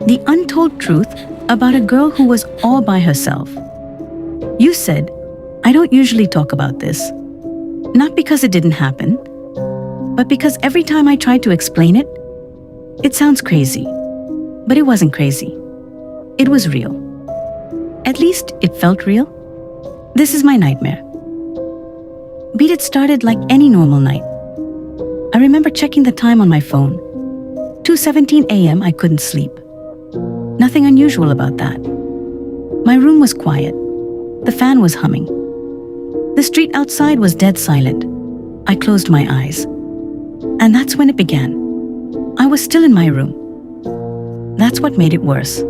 The untold truth about a girl who was all by herself. You said, I don't usually talk about this. Not because it didn't happen, but because every time I tried to explain it, it sounds crazy. But it wasn't crazy. It was real. At least it felt real. This is my nightmare. Beat It started like any normal night. I remember checking the time on my phone. 2:17 a.m. I couldn't sleep. Nothing unusual about that. My room was quiet. The fan was humming. The street outside was dead silent. I closed my eyes. And that's when it began. I was still in my room. That's what made it worse.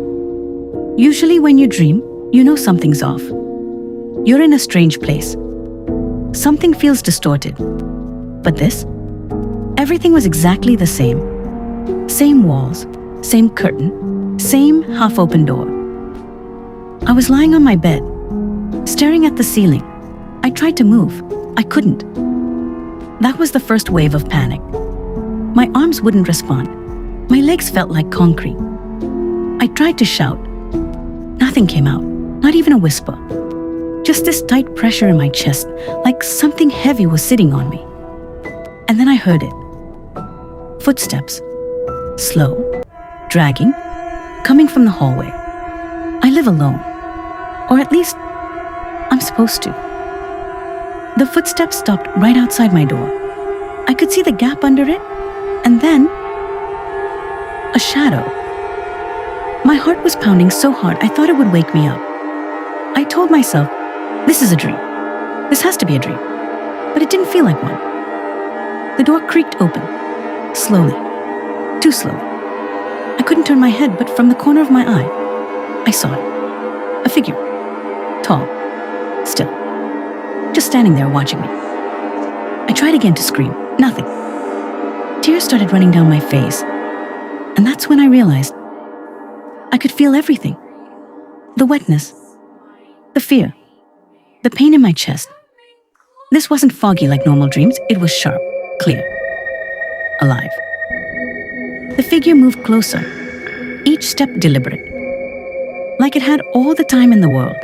Usually when you dream, you know something's off. You're in a strange place. Something feels distorted. But this? Everything was exactly the same. Same walls, same curtain, same half-open door. I was lying on my bed, staring at the ceiling. I tried to move. I couldn't. That was the first wave of panic. My arms wouldn't respond. My legs felt like concrete. I tried to shout. Nothing came out, not even a whisper. Just this tight pressure in my chest, like something heavy was sitting on me. And then I heard it. Footsteps. Slow, dragging, coming from the hallway. I live alone. Or at least, I'm supposed to. The footsteps stopped right outside my door. I could see the gap under it, and then a shadow. My heart was pounding so hard I thought it would wake me up. I told myself, this is a dream. This has to be a dream. But it didn't feel like one. The door creaked open, slowly, too slowly. I couldn't turn my head, but from the corner of my eye, I saw it. A figure, tall, still, just standing there watching me. I tried again to scream, nothing. Tears started running down my face, and that's when I realized I could feel everything. The wetness, the fear, the pain in my chest. This wasn't foggy like normal dreams, it was sharp, clear, alive. The figure moved closer, each step deliberate, like it had all the time in the world.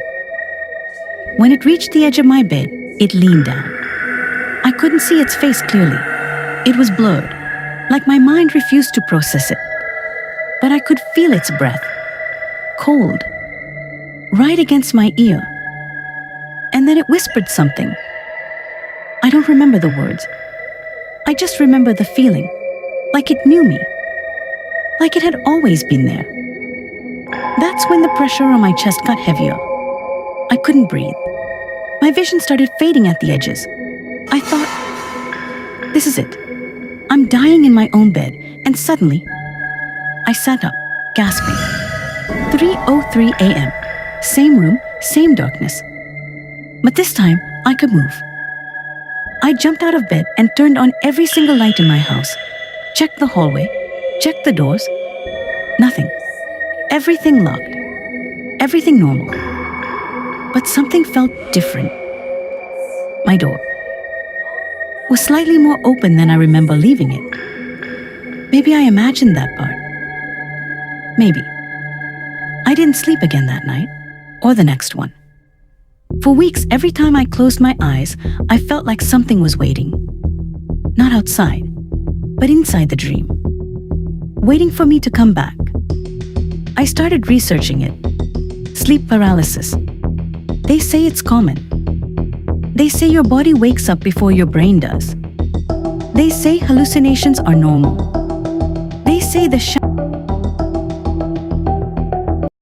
When it reached the edge of my bed, it leaned down. I couldn't see its face clearly. It was blurred, like my mind refused to process it. But I could feel its breath, cold, right against my ear. And then it whispered something. I don't remember the words. I just remember the feeling, like it knew me, like it had always been there. That's when the pressure on my chest got heavier. I couldn't breathe. My vision started fading at the edges. I thought, this is it. I'm dying in my own bed, and suddenly, I sat up, gasping. 3:03 a.m. Same room, same darkness. But this time, I could move. I jumped out of bed and turned on every single light in my house. Checked the hallway, checked the doors. Nothing. Everything locked. Everything normal. But something felt different. My door was slightly more open than I remember leaving it. Maybe I imagined that part. Maybe. I didn't sleep again that night, or the next one. For weeks, every time I closed my eyes, I felt like something was waiting. Not outside, but inside the dream. Waiting for me to come back. I started researching it. Sleep paralysis. They say it's common. They say your body wakes up before your brain does. They say hallucinations are normal. They say the